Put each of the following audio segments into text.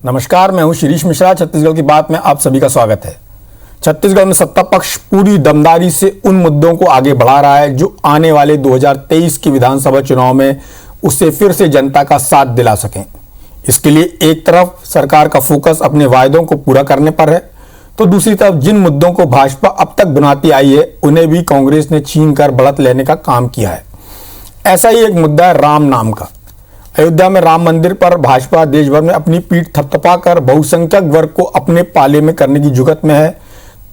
नमस्कार, मैं हूं शिरीष मिश्रा। छत्तीसगढ़ की बात में आप सभी का स्वागत है। छत्तीसगढ़ में सत्ता पक्ष पूरी दमदारी से उन मुद्दों को आगे बढ़ा रहा है जो आने वाले 2023 के विधानसभा चुनाव में उसे फिर से जनता का साथ दिला सकें। इसके लिए एक तरफ सरकार का फोकस अपने वायदों को पूरा करने पर है, तो दूसरी तरफ जिन मुद्दों को भाजपा अब तक बनाती आई है उन्हें भी कांग्रेस ने छीन कर बढ़त लेने का काम किया है। ऐसा ही एक मुद्दा है राम नाम का। अयोध्या में राम मंदिर पर भाजपा देश भर में अपनी पीठ थपथपाकर बहुसंख्यक वर्ग को अपने पाले में करने की जुगत में है,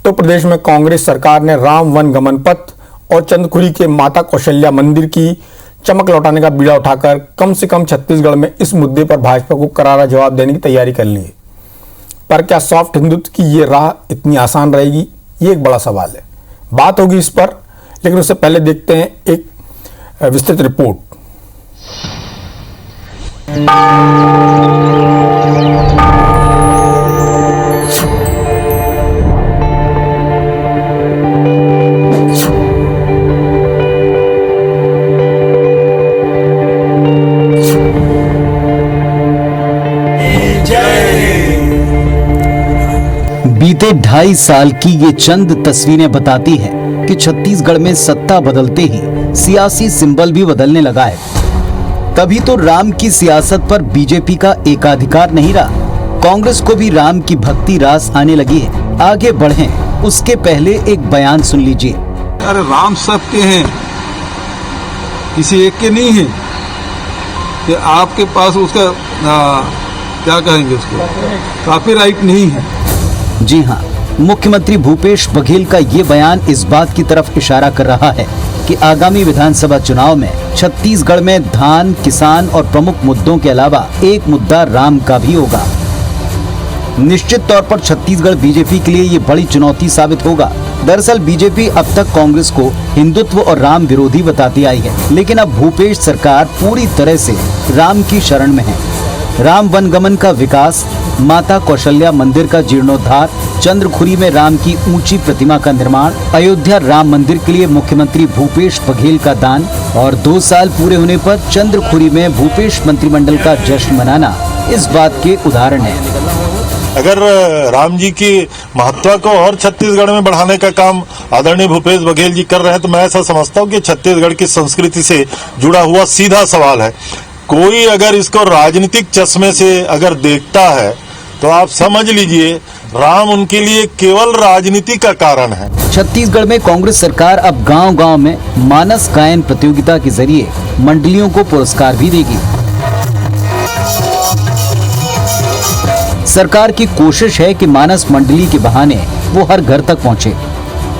तो प्रदेश में कांग्रेस सरकार ने राम वन गमन पथ और चंद्रखुरी के माता कौशल्या मंदिर की चमक लौटाने का बीड़ा उठाकर कम से कम छत्तीसगढ़ में इस मुद्दे पर भाजपा को करारा जवाब देने की तैयारी कर ली है। पर क्या सॉफ्ट हिंदुत्व की ये राह इतनी आसान रहेगी, ये एक बड़ा सवाल है। बात होगी इस पर, लेकिन उससे पहले देखते हैं एक विस्तृत रिपोर्ट। बीते 2.5 साल की ये चंद तस्वीरें बताती हैं कि छत्तीसगढ़ में सत्ता बदलते ही सियासी सिंबल भी बदलने लगा है। तभी तो राम की सियासत पर बीजेपी का एकाधिकार नहीं रहा। कांग्रेस को भी राम की भक्ति रास आने लगी है। आगे बढ़ें, उसके पहले एक बयान सुन लीजिए। अरे राम सबके हैं, किसी एक के नहीं है कि आपके पास उसका क्या कहेंगे, उसको कॉपीराइट नहीं है। जी हाँ, मुख्यमंत्री भूपेश बघेल का ये बयान इस बात की तरफ इशारा कर रहा है कि आगामी विधानसभा चुनाव में छत्तीसगढ़ में धान, किसान और प्रमुख मुद्दों के अलावा एक मुद्दा राम का भी होगा। निश्चित तौर पर छत्तीसगढ़ बीजेपी के लिए ये बड़ी चुनौती साबित होगा। दरअसल बीजेपी अब तक कांग्रेस को हिंदुत्व और राम विरोधी बताती आई है, लेकिन अब भूपेश सरकार पूरी तरह से राम की शरण में है। राम वनगमन का विकास, माता कौशल्या मंदिर का जीर्णोद्धार, चंद्रखुरी में राम की ऊंची प्रतिमा का निर्माण, अयोध्या राम मंदिर के लिए मुख्यमंत्री भूपेश बघेल का दान और 2 साल पूरे होने पर चंद्रखुरी में भूपेश मंत्रिमंडल का जश्न मनाना इस बात के उदाहरण है। अगर राम जी की महत्व को और छत्तीसगढ़ में बढ़ाने का काम आदरणीय भूपेश बघेल जी कर रहे हैं, तो मैं ऐसा समझता हूँ कि छत्तीसगढ़ की संस्कृति से जुड़ा हुआ सीधा सवाल है। कोई अगर इसको राजनीतिक चश्मे से अगर देखता है तो आप समझ लीजिए राम उनके लिए केवल राजनीति का कारण है। छत्तीसगढ़ में कांग्रेस सरकार अब गांव-गांव में मानस गायन प्रतियोगिता के जरिए मंडलियों को पुरस्कार भी देगी। सरकार की कोशिश है कि मानस मंडली के बहाने वो हर घर तक पहुंचे।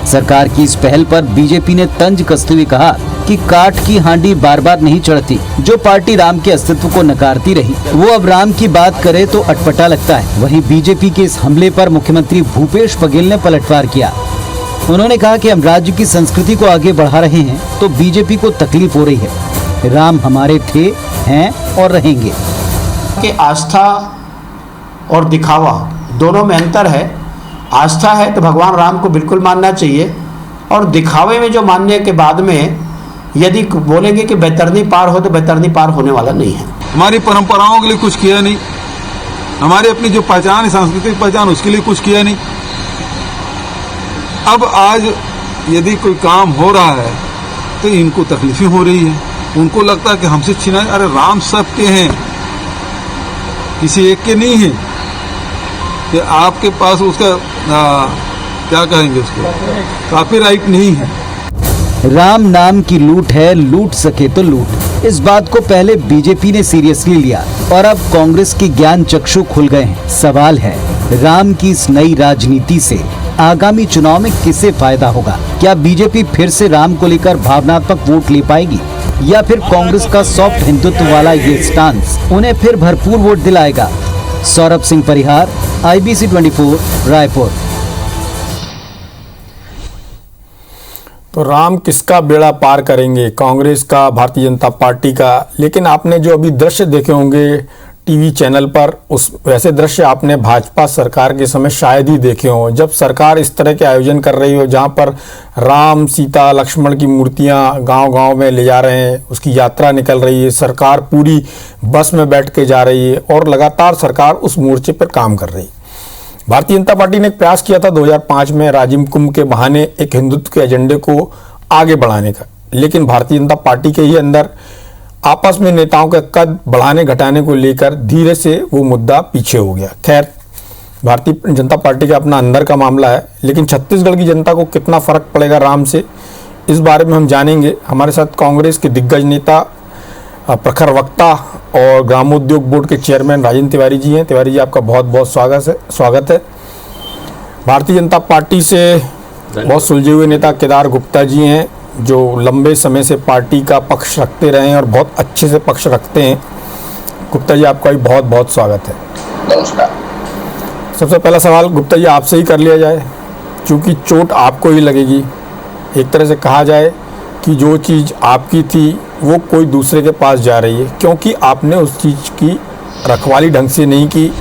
सरकार की इस पहल पर बीजेपी ने तंज कसते हुए कहा कि काठ की हांडी बार बार नहीं चढ़ती। जो पार्टी राम के अस्तित्व को नकारती रही वो अब राम की बात करे तो अटपटा लगता है। वहीं बीजेपी के इस हमले पर मुख्यमंत्री भूपेश बघेल ने पलटवार किया। उन्होंने कहा कि हम राज्य की संस्कृति को आगे बढ़ा रहे हैं तो बीजेपी को तकलीफ हो रही है। राम हमारे थे, हैं और रहेंगे। कि आस्था और दिखावा दोनों में अंतर है। आस्था है तो भगवान राम को बिल्कुल मानना चाहिए, और दिखावे में जो मानने के बाद में यदि बोलेंगे कि बैतरनी पार हो तो बैतरनी पार होने वाला नहीं है। हमारी परंपराओं के लिए कुछ किया नहीं, हमारी अपनी जो पहचान है, सांस्कृतिक पहचान, उसके लिए कुछ किया नहीं। अब आज यदि कोई काम हो रहा है तो इनको तकलीफें हो रही है, उनको लगता है कि हमसे छीना। अरे राम सबके हैं, किसी एक के नहीं है कि आपके पास उसका क्या कहेंगे, उसको कॉपीराइट नहीं है। राम नाम की लूट है, लूट सके तो लूट। इस बात को पहले बीजेपी ने सीरियसली लिया और अब कांग्रेस के ज्ञान चक्षु खुल गए हैं। सवाल है, राम की इस नई राजनीति से आगामी चुनाव में किसे फायदा होगा? क्या बीजेपी फिर से राम को लेकर भावनात्मक वोट ले पाएगी, या फिर कांग्रेस का सॉफ्ट हिंदुत्व वाला ये स्टांस उन्हें फिर भरपूर वोट दिलाएगा? सौरभ सिंह परिहार, IBC 24, रायपुर। तो राम किसका बेड़ा पार करेंगे, कांग्रेस का, भारतीय जनता पार्टी का? लेकिन आपने जो अभी दृश्य देखे होंगे टीवी चैनल पर उस वैसे दृश्य आपने भाजपा सरकार के समय शायद ही देखे हों, जब सरकार इस तरह के आयोजन कर रही हो जहां पर राम सीता लक्ष्मण की मूर्तियां गांव-गांव में ले जा रहे हैं, उसकी यात्रा निकल रही है, सरकार पूरी बस में बैठ के जा रही है और लगातार सरकार उस मोर्चे पर काम कर रही है। भारतीय जनता पार्टी ने एक प्रयास किया था 2005 में राजिम कुंभ के बहाने एक हिंदुत्व के एजेंडे को आगे बढ़ाने का, लेकिन भारतीय जनता पार्टी के ही अंदर आपस में नेताओं का कद बढ़ाने घटाने को लेकर धीरे से वो मुद्दा पीछे हो गया। खैर, भारतीय जनता पार्टी का अपना अंदर का मामला है, लेकिन छत्तीसगढ़ की जनता को कितना फर्क पड़ेगा राम से, इस बारे में हम जानेंगे। हमारे साथ कांग्रेस के दिग्गज नेता, प्रखर वक्ता और ग्रामोद्योग बोर्ड के चेयरमैन राजेंद्र तिवारी जी हैं। तिवारी जी, आपका बहुत बहुत स्वागत है। भारतीय जनता पार्टी से बहुत सुलझे हुए नेता केदार गुप्ता जी हैं, जो लंबे समय से पार्टी का पक्ष रखते रहे हैं और बहुत अच्छे से पक्ष रखते हैं। गुप्ता जी, आपका भी बहुत बहुत स्वागत है। नमस्कार। सबसे पहला सवाल गुप्ता जी आपसे ही कर लिया जाए, क्योंकि चोट आपको ही लगेगी। एक तरह से कहा जाए कि जो चीज़ आपकी थी वो कोई दूसरे के पास जा रही है, क्योंकि आपने उस चीज़ की रखवाली ढंग से नहीं की,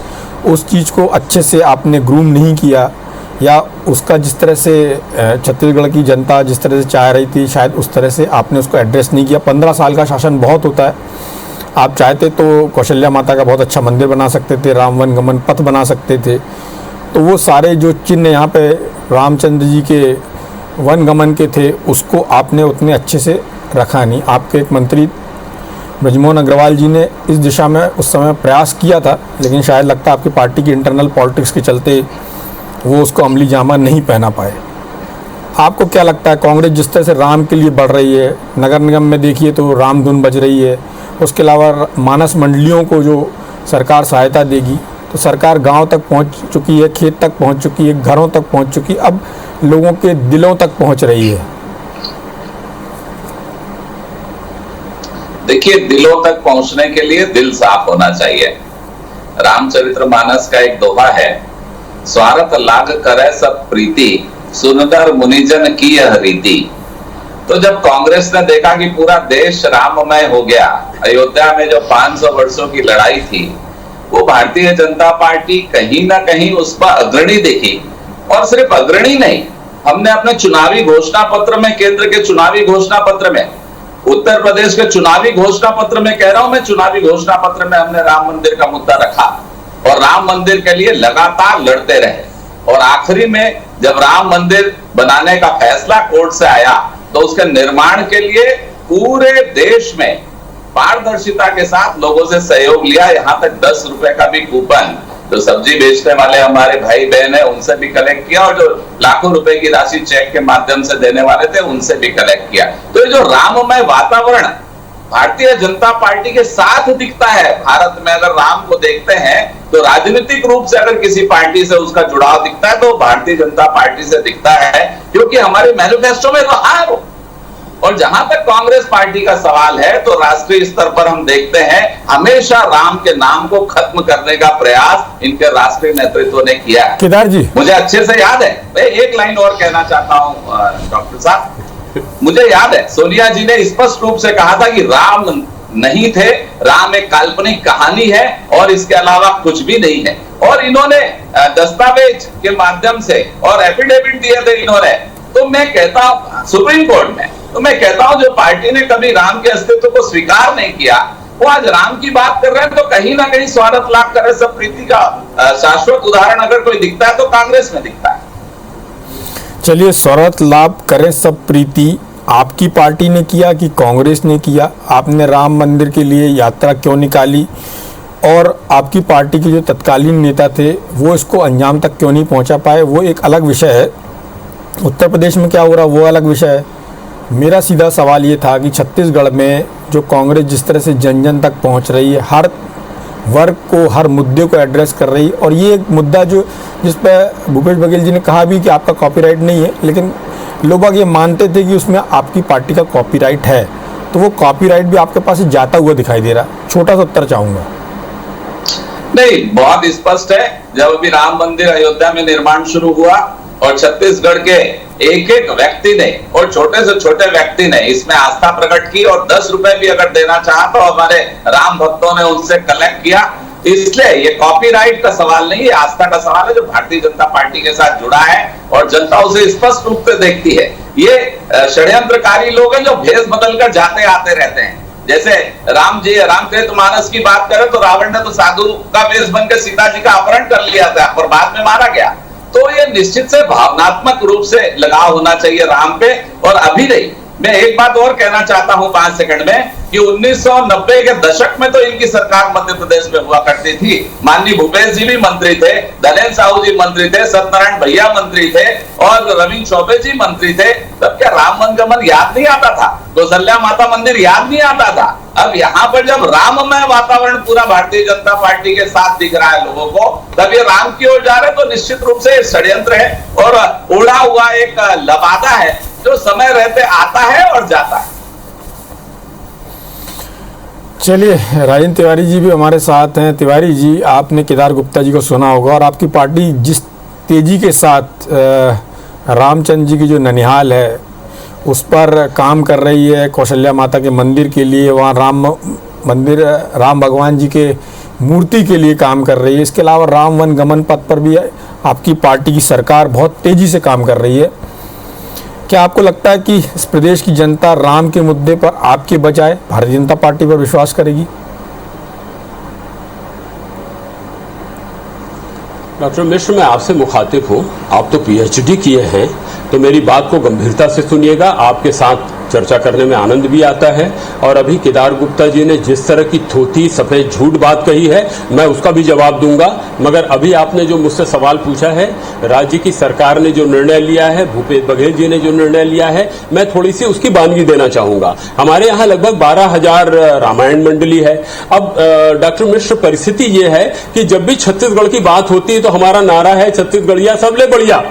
उस चीज़ को अच्छे से आपने ग्रूम नहीं किया, या उसका जिस तरह से छत्तीसगढ़ की जनता जिस तरह से चाह रही थी शायद उस तरह से आपने उसको एड्रेस नहीं किया। 15 साल का शासन बहुत होता है। आप चाहते तो कौशल्या माता का बहुत अच्छा मंदिर बना सकते थे, राम वन गमन पथ बना सकते थे, तो वो सारे जो चिन्ह यहाँ पे रामचंद्र जी के वन गमन के थे उसको आपने उतने अच्छे से रखा नहीं। आपके एक मंत्री ब्रजमोहन अग्रवाल जी ने इस दिशा में उस समय प्रयास किया था, लेकिन शायद लगता है आपकी पार्टी की इंटरनल पॉलिटिक्स के चलते वो उसको अमली जामा नहीं पहना पाए। आपको क्या लगता है, कांग्रेस जिस तरह से राम के लिए बढ़ रही है, नगर निगम में देखिए तो राम धुन बज रही है, उसके अलावा मानस मंडलियों को जो सरकार सहायता देगी, तो सरकार गांव तक पहुंच चुकी है, खेत तक पहुंच चुकी है, घरों तक पहुंच चुकी है, अब लोगों के दिलों तक पहुंच रही है। देखिए, दिलों तक पहुंचने के लिए दिल साफ होना चाहिए। रामचरितमानस का एक दोहा है, स्वार्थ लाग करे सब प्रीति, सुनदर मुनिजन की यह रीति। तो जब कांग्रेस ने देखा कि पूरा देश राममय हो गया, अयोध्या में जो 500 वर्षों की लड़ाई थी वो भारतीय जनता पार्टी कहीं ना कहीं उस पर अग्रणी दिखी। और सिर्फ अग्रणी नहीं, हमने अपने चुनावी घोषणा पत्र में, केंद्र के चुनावी घोषणा पत्र में, उत्तर प्रदेश के चुनावी घोषणा पत्र में, कह रहा हूं मैं, चुनावी घोषणा पत्र में हमने राम मंदिर का मुद्दा रखा और राम मंदिर के लिए लगातार लड़ते रहे। और आखिरी में जब राम मंदिर बनाने का फैसला कोर्ट से आया तो उसके निर्माण के लिए पूरे देश में पारदर्शिता के साथ लोगों से सहयोग लिया। यहां तक 10 रुपए का भी कूपन जो सब्जी बेचने वाले हमारे भाई बहन है उनसे भी कलेक्ट किया, और जो लाखों रुपए की राशि चेक के माध्यम से देने वाले थे उनसे भी कलेक्ट किया। तो ये जो राममय वातावरण भारतीय जनता पार्टी के साथ दिखता है भारत में, अगर राम को देखते हैं तो राजनीतिक रूप से अगर किसी पार्टी से उसका जुड़ाव दिखता है तो भारतीय जनता पार्टी से दिखता है, क्योंकि हमारे मैनिफेस्टो में रहा है वो। और जहां तक कांग्रेस पार्टी का सवाल है तो राष्ट्रीय स्तर पर हम देखते हैं हमेशा राम के नाम को खत्म करने का प्रयास इनके राष्ट्रीय नेतृत्व ने किया है। केदार जी, मुझे अच्छे से याद है, मैं एक लाइन और कहना चाहता हूं डॉक्टर साहब, मुझे याद है सोनिया जी ने स्पष्ट रूप से कहा था कि राम नहीं थे, राम एक काल्पनिक कहानी है और इसके अलावा कुछ भी नहीं है। और इन्होंने दस्तावेज के माध्यम से और एफिडेविट दिए थे इन्होंने। तो मैं कहता हूं सुप्रीम कोर्ट में, तो मैं कहता हूं जो पार्टी ने कभी राम के अस्तित्व को स्वीकार नहीं किया वो आज राम की बात कर रहे हैं, तो कहीं ना कहीं स्वार्थ लाभ करे सब प्रीति का शाश्वत उदाहरण अगर कोई दिखता है तो कांग्रेस में दिखता है। चलिए, स्वार्थ लाभ करे सब प्रीति आपकी पार्टी ने किया कि कांग्रेस ने किया? आपने राम मंदिर के लिए यात्रा क्यों निकाली, और आपकी पार्टी के जो तत्कालीन नेता थे वो इसको अंजाम तक क्यों नहीं पहुंचा पाए, वो एक अलग विषय है। उत्तर प्रदेश में क्या हो रहा वो अलग विषय है। मेरा सीधा सवाल ये था कि छत्तीसगढ़ में जो कांग्रेस जिस तरह से जन जन तक पहुंच रही है, हर वर्ग को, हर मुद्दे को एड्रेस कर रही है, और ये एक मुद्दा जो जिस पर भूपेश बघेल जी ने कहा भी कि आपका कॉपीराइट नहीं है, लेकिन लोग ये मानते थे कि उसमें आपकी पार्टी का कॉपीराइट है, तो वो कॉपीराइट भी आपके पास जाता हुआ दिखाई दे रहा। छोटा सा उत्तर चाहूंगा। नहीं, बहुत स्पष्ट है। जब अभी राम मंदिर अयोध्या में निर्माण शुरू हुआ और छत्तीसगढ़ के एक एक व्यक्ति ने और छोटे से छोटे व्यक्ति ने इसमें आस्था प्रकट की और 10 रुपए भी अगर देना चाहा तो हमारे राम भक्तों ने उनसे कलेक्ट किया, इसलिए ये कॉपीराइट का सवाल नहीं है, आस्था का सवाल है जो भारतीय जनता पार्टी के साथ जुड़ा है और जनता उसे स्पष्ट रूप से देखती है। ये षड्यंत्रकारी लोग हैं जो भेष बदलकर जाते आते रहते हैं। जैसे रामचरितमानस की बात करें तो रावण ने तो साधु का वेश बनकर सीता जी का अपहरण कर लिया था और बाद में मारा गया। तो ये निश्चित से भावनात्मक रूप से लगाव होना चाहिए राम पे, और अभी नहीं। मैं एक बात और कहना चाहता हूं 5 सेकंड में कि 1990 के दशक में तो इनकी सरकार मध्य प्रदेश में हुआ करती थी। माननीय भूपेश जी भी मंत्री थे, धनेन्द्र साहू जी मंत्री थे, सत्यनारायण भैया मंत्री थे और रविंद्र चौबे जी मंत्री थे। तब क्या राम वनगमन याद नहीं आता था? कौशल्या माता मंदिर याद नहीं आता था? अब यहाँ पर जब राममय वातावरण पूरा भारतीय जनता पार्टी के साथ दिख रहा है लोगों को, तब ये राम की ओर जा रहे तो निश्चित रूप से षड्यंत्र है और उड़ा हुआ एक लबादा है जो समय रहते आता है और जाता है। चलिए, राजेंद्र तिवारी जी भी हमारे साथ हैं। तिवारी जी, आपने केदार गुप्ता जी को सुना होगा और आपकी पार्टी जिस तेजी के साथ रामचंद्र जी की जो ननिहाल है उस पर काम कर रही है, कौशल्या माता के मंदिर के लिए, वहाँ राम भगवान जी के मूर्ति के लिए काम कर रही है। इसके अलावा राम वन गमन पथ पर भी आपकी पार्टी की सरकार बहुत तेजी से काम कर रही है। क्या आपको लगता है कि इस प्रदेश की जनता राम के मुद्दे पर आपके बजाय भारतीय जनता पार्टी पर विश्वास करेगी? डॉक्टर मिश्र, मैं आपसे मुखातिब हूं। आप तो पीएचडी किए हैं, तो मेरी बात को गंभीरता से सुनिएगा। आपके साथ चर्चा करने में आनंद भी आता है। और अभी केदार गुप्ता जी ने जिस तरह की थोथी सफेद झूठ बात कही है, मैं उसका भी जवाब दूंगा। मगर अभी आपने जो मुझसे सवाल पूछा है, राज्य की सरकार ने जो निर्णय लिया है, भूपेश बघेल जी ने जो निर्णय लिया है, मैं थोड़ी सी उसकी बानगी देना चाहूंगा। हमारे यहाँ लगभग 12,000 रामायण मंडली है। अब डॉक्टर मिश्र, परिस्थिति ये है कि जब भी छत्तीसगढ़ की बात होती है तो हमारा नारा है छत्तीसगढ़िया सबले बढ़िया।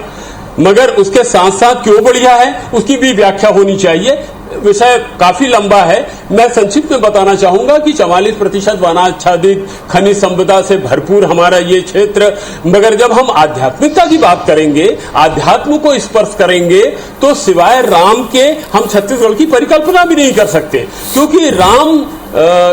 मगर उसके साथ साथ क्यों बढ़िया है उसकी भी व्याख्या होनी चाहिए। विषय काफी लंबा है। मैं संक्षिप्त में बताना चाहूंगा कि 44% वनाच्छादित खनिज संपदा से भरपूर हमारा ये क्षेत्र। मगर जब हम आध्यात्मिकता की बात करेंगे, आध्यात्म को स्पर्श करेंगे, तो सिवाय राम के हम छत्तीसगढ़ की परिकल्पना भी नहीं कर सकते, क्योंकि राम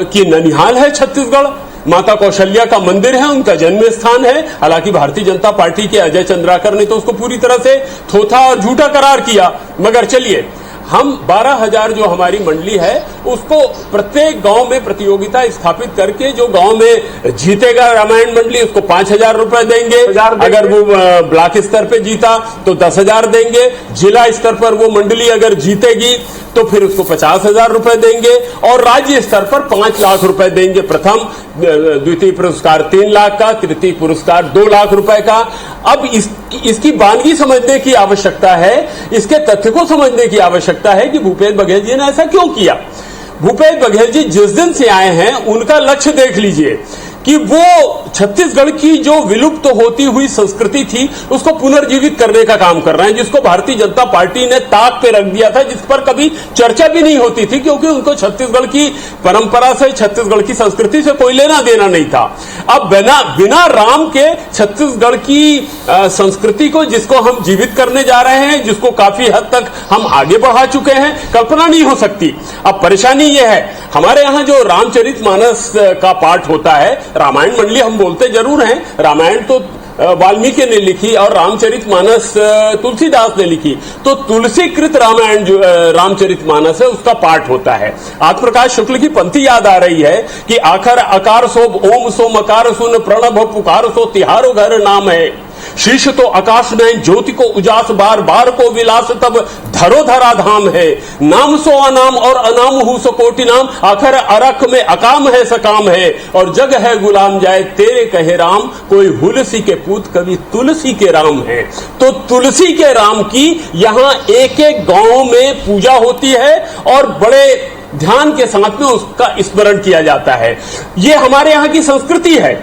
की ननिहाल है छत्तीसगढ़। माता कौशल्या का मंदिर है, उनका जन्म स्थान है। हालांकि भारतीय जनता पार्टी के अजय चंद्राकर ने तो उसको पूरी तरह से थोथा और झूठा करार किया। मगर चलिए, हम 12,000 जो हमारी मंडली है उसको प्रत्येक गांव में प्रतियोगिता स्थापित करके जो गांव में जीतेगा रामायण मंडली उसको 5,000 रुपए देंगे। अगर वो ब्लॉक स्तर पे जीता तो 10,000 देंगे। जिला स्तर पर वो मंडली अगर जीतेगी तो फिर उसको 50,000 रुपए देंगे और राज्य स्तर पर 5 लाख रुपए देंगे। प्रथम द्वितीय पुरस्कार 3 लाख का, तृतीय पुरस्कार 2 लाख रुपए का। अब इसकी बानगी समझने की आवश्यकता है, इसके तथ्य को समझने की आवश्यकता है कि भूपेश बघेल जी ने ऐसा क्यों किया। भूपेश बघेल जी जिस दिन से आए हैं उनका लक्ष्य देख लीजिए कि वो छत्तीसगढ़ की जो विलुप्त होती हुई संस्कृति थी उसको पुनर्जीवित करने का काम कर रहे हैं, जिसको भारतीय जनता पार्टी ने ताक पे रख दिया था, जिस पर कभी चर्चा भी नहीं होती थी, क्योंकि उनको छत्तीसगढ़ की परंपरा से, छत्तीसगढ़ की संस्कृति से कोई लेना देना नहीं था। अब बिना राम के छत्तीसगढ़ की संस्कृति को, जिसको हम जीवित करने जा रहे हैं, जिसको काफी हद तक हम आगे बढ़ा चुके हैं, कल्पना नहीं हो सकती। अब परेशानी यह है, हमारे यहाँ जो रामचरितमानस का पाठ होता है, रामायण मंडली हम बोलते जरूर हैं, रामायण तो वाल्मीकि ने लिखी और रामचरितमानस तुलसीदास ने लिखी, तो तुलसीकृत रामायण जो रामचरितमानस है उसका पाठ होता है। आत्मप्रकाश शुक्ल की पंक्ति याद आ रही है कि आखर अकार सो ओम सो मकार सुन प्रणभ पुकार सो तिहारो घर नाम है। शीश तो आकाश में ज्योति को उजास बार बार को विलास तब धरो धरा धाम है। नाम सो अनाम और अनाम हु सो कोटि नाम, आखर अरख में अकाम है सकाम है। और जग है गुलाम जाए तेरे कहे राम, कोई हुलसी के पूत कवि तुलसी के राम है। तो तुलसी के राम की यहाँ एक एक गांव में पूजा होती है और बड़े ध्यान के साथ में उसका स्मरण किया जाता है। ये हमारे यहाँ की संस्कृति है।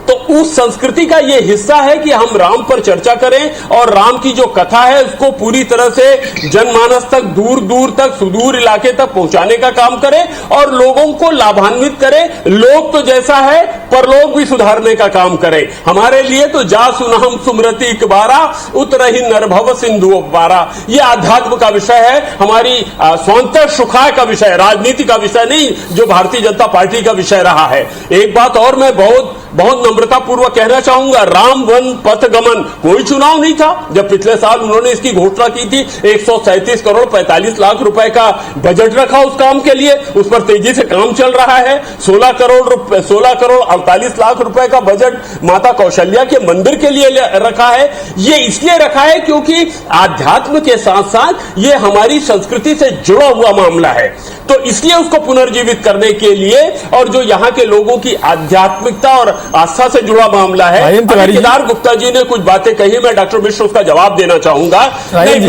तो उस संस्कृति का ये हिस्सा है कि हम राम पर चर्चा करें और राम की जो कथा है उसको पूरी तरह से जनमानस तक, दूर दूर तक, सुदूर इलाके तक पहुंचाने का काम करें और लोगों को लाभान्वित करें। लोग तो जैसा है परलोक भी सुधारने का काम करे। हमारे लिए तो जा सुनहम सुमरति इकबारा उतरहि नरभव सिंधु अब्बारा, ये आध्यात्म का विषय है, हमारी स्वांतः सुखाय का विषय है, राजनीति का विषय नहीं जो भारतीय जनता पार्टी का विषय रहा है। एक बात और मैं बहुत नम्रता पूर्वक कहना चाहूंगा, राम वन पथ गमन कोई चुनाव नहीं था। जब पिछले साल उन्होंने इसकी घोषणा की थी, 137 करोड़ 45 लाख रुपए का बजट रखा उस काम के लिए, उस पर तेजी से काम चल रहा है। 16 करोड़ 48 लाख रुपए का बजट माता कौशल्या के मंदिर के लिए रखा है। ये इसलिए रखा है क्योंकि आध्यात्म के साथ साथ ये हमारी संस्कृति से जुड़ा हुआ मामला है, तो इसलिए उसको पुनर्जीवित करने के लिए, और जो यहाँ के लोगों की आध्यात्मिकता और आस्था से जुड़ा मामला है। केदार गुप्ता जी ने कुछ बातें कही, मैं डॉक्टर मिश्र उसका जवाब देना चाहूंगा। नहीं,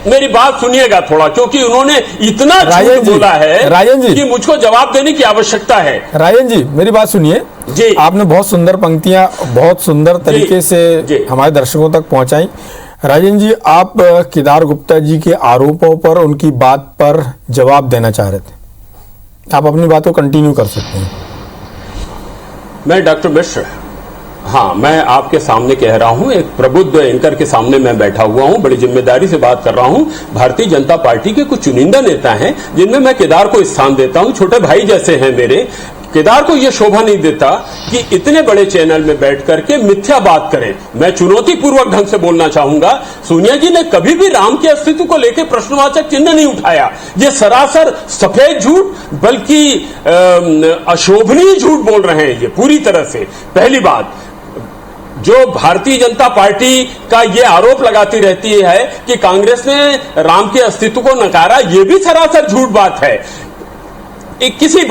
मेरी बात सुनिएगा थोड़ा, क्योंकि उन्होंने इतना झूठ बोला है कि मुझको जवाब देने की आवश्यकता है। राजन जी, मेरी बात सुनिए जी। आपने बहुत सुंदर पंक्तियां बहुत सुंदर तरीके से हमारे दर्शकों तक पहुंचाई। राजन जी, आप केदार गुप्ता जी के आरोपों पर, उनकी बात पर जवाब देना चाह रहे थे, आप अपनी बात को कंटिन्यू कर सकते हैं। मैं डॉक्टर मिश्र, हाँ, मैं आपके सामने कह रहा हूं, एक प्रबुद्ध एंकर के सामने मैं बैठा हुआ हूं, बड़ी जिम्मेदारी से बात कर रहा हूं। भारतीय जनता पार्टी के कुछ चुनिंदा नेता हैं जिनमें मैं केदार को स्थान देता हूं, छोटे भाई जैसे हैं मेरे। केदार को यह शोभा नहीं देता कि इतने बड़े चैनल में बैठ करके मिथ्या बात करें। मैं चुनौतीपूर्वक ढंग से बोलना चाहूंगा, सोनिया जी ने कभी भी राम के अस्तित्व को लेकर प्रश्नवाचक चिन्ह नहीं उठाया। ये सरासर सफेद झूठ, बल्कि अशोभनीय झूठ बोल रहे हैं ये पूरी तरह से। पहली बात, जो भारतीय जनता पार्टी का ये आरोप लगाती रहती है कि कांग्रेस ने राम के अस्तित्व को नकारा, ये भी सरासर झूठ बात है। किसी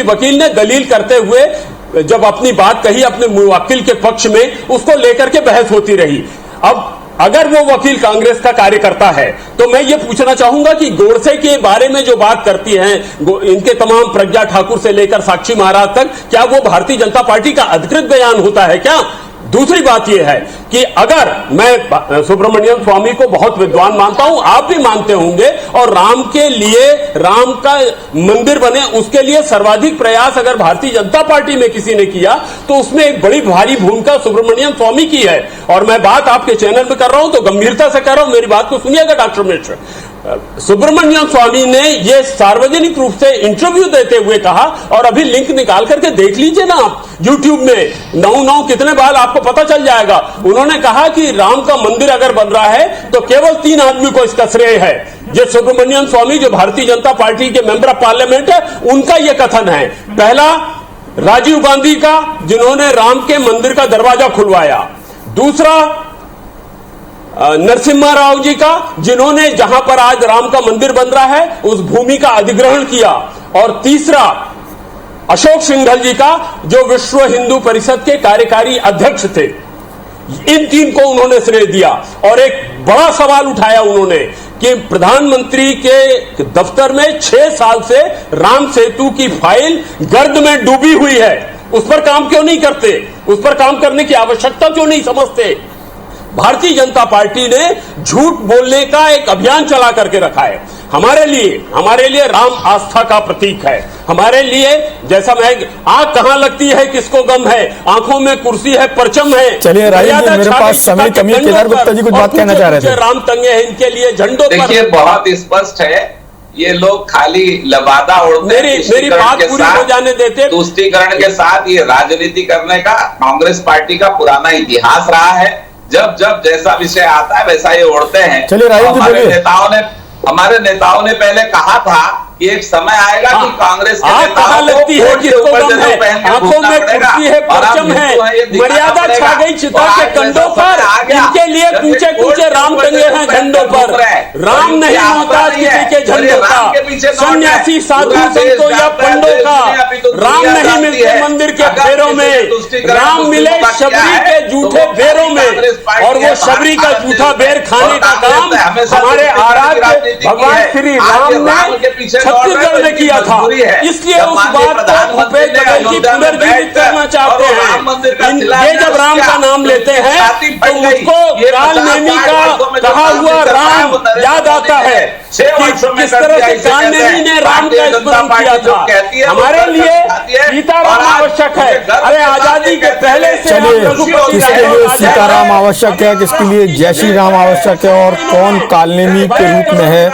वकील ने दलील करते हुए जब अपनी बात कही अपने मुवक्किल के पक्ष में, उसको लेकर के बहस होती रही। अब अगर वो वकील कांग्रेस का कार्यकर्ता है तो मैं ये पूछना चाहूंगा कि गोडसे के बारे में जो बात करती हैं इनके तमाम प्रज्ञा ठाकुर से लेकर साक्षी महाराज तक, क्या वो भारतीय जनता पार्टी का अधिकृत बयान होता है क्या? दूसरी बात यह है कि अगर मैं सुब्रमण्यम स्वामी को बहुत विद्वान मानता हूं, आप भी मानते होंगे, और राम के लिए, राम का मंदिर बने उसके लिए सर्वाधिक प्रयास अगर भारतीय जनता पार्टी में किसी ने किया तो उसमें एक बड़ी भारी भूमिका सुब्रमण्यम स्वामी की है। और मैं बात आपके चैनल पे कर रहा हूं तो गंभीरता से कर रहा हूं, मेरी बात को सुनिएगा डॉक्टर मिश्र। सुब्रमण्यम स्वामी ने यह सार्वजनिक रूप से इंटरव्यू देते हुए कहा, और अभी लिंक निकाल करके देख लीजिए ना आप यूट्यूब में, 9 कितने बार आपको पता चल जाएगा। उन्होंने कहा कि राम का मंदिर अगर बन रहा है तो केवल 3 आदमी को इसका श्रेय है। ये सुब्रमण्यम स्वामी जो भारतीय जनता पार्टी के मेंबर ऑफ पार्लियामेंट है, उनका यह कथन है। पहला, राजीव गांधी का, जिन्होंने राम के मंदिर का दरवाजा खुलवाया। दूसरा, नरसिम्हा राव जी का, जिन्होंने जहां पर आज राम का मंदिर बन रहा है उस भूमि का अधिग्रहण किया। और तीसरा, अशोक सिंघल जी का, जो विश्व हिंदू परिषद के कार्यकारी अध्यक्ष थे। इन 3 को उन्होंने श्रेय दिया। और एक बड़ा सवाल उठाया उन्होंने कि प्रधानमंत्री के दफ्तर में 6 साल से राम सेतु की फाइल गर्द में डूबी हुई है, उस पर काम क्यों नहीं करते? उस पर काम करने की आवश्यकता क्यों नहीं समझते? भारतीय जनता पार्टी ने झूठ बोलने का एक अभियान चला करके रखा है। हमारे लिए राम आस्था का प्रतीक है। हमारे लिए, जैसा मैं, आंख कहां लगती है किसको गम है, आंखों में कुर्सी है, परचम है। चलिए राजन जी, मेरे पास समय कमी है, केदार गुप्ता जी कुछ बात कहना चाह रहे थे। राम तंगे हैं इनके लिए झंडों पर। देखिए, बहुत स्पष्ट है, ये लोग खाली लबादा उड़ते हैं। मेरी बात पूरी हो जाने देते। तुष्टीकरण के साथ ये राजनीति करने का कांग्रेस पार्टी का पुराना इतिहास रहा है। जब जैसा विषय आता है वैसा ये उड़ते हैं। चलिए राजन जी, हमारे नेताओं ने पहले कहा था कि एक समय आएगा कि कांग्रेस के नेताओं लगती है किसको गम है, आंखों में कुर्सी है, परचम है, मर्यादा छा गई चिता के कंधों पर। इनके लिए कूचे कूचे राम टंगे हैं झंडों पर। राम नहीं होता किसी के झंडों का, सन्यासी साधु संतों या पंडों का। राम नहीं मिलते मंदिर के फेरों में, राम मिले शबरी के जूठे बेरों में, और वो शबरी का जूठा बेर खाने का काम हमेशा हमारे आराध्य राजनीति भगवान की है। श्री आज राम राम ने के पीछे दौड़ रहे छत्तीसगढ़ में हैं, किया था, मजबूरी है। इसलिए जब उस माननीय बात को प्रधानमंत्री भूपेश ने बघेल जी अयोध्या में पुनर्जीवित बैठकर करना चाहते और राम मंदिर का हैं। शिलान्यास ये जब राम किया, का नाम तो लेते उनकी हैं छाती तो फट गई। मुझको ये कालनेमी 50-60 का वर्षों में जो कहा काम हुआ नहीं कर पाया, राम वो नरेंद्र याद मोदी आता ने है 6 कि वर्षों में किस कर तरह दिया, से इसे कहते कालनेमी हैं। ने राम का भारतीय जनता स्मरण पार्टी किया जो था। कहती है, वो हमारे करके लिए दिखाती है। सीताराम और आज आवश्यक है। मुझे गर्व अरे के साथ आजादी ये के कहते पहले हैं, से चलिए, रघुपति किसके राघव लिए राजा सीताराम है। आवश्यक है, किसके लिए जय श्री राम आवश्यक है और कौन कालनेमी के रूप में है,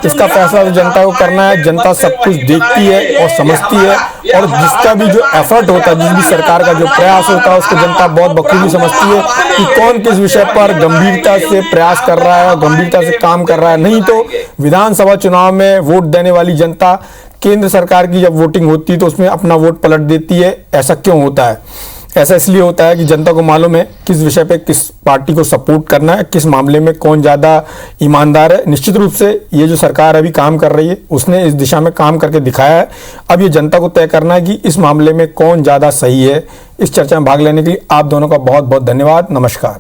इसका फैसला तो जनता को करना है। जनता सब कुछ देखती है और समझती है, और जिसका भी जो एफर्ट होता है, जिस भी सरकार का जो प्रयास होता है, उसको जनता बहुत बखूबी समझती है कि कौन किस विषय पर गंभीरता से प्रयास कर रहा है और गंभीरता से काम कर रहा है। नहीं तो विधानसभा चुनाव में वोट देने वाली जनता केंद्र सरकार की जब वोटिंग होती है तो उसमें अपना वोट पलट देती है। ऐसा क्यों होता है? ऐसा इसलिए होता है कि जनता को मालूम है किस विषय पे किस पार्टी को सपोर्ट करना है, किस मामले में कौन ज़्यादा ईमानदार है। निश्चित रूप से ये जो सरकार अभी काम कर रही है उसने इस दिशा में काम करके दिखाया है। अब ये जनता को तय करना है कि इस मामले में कौन ज़्यादा सही है। इस चर्चा में भाग लेने के लिए आप दोनों का बहुत बहुत धन्यवाद। नमस्कार।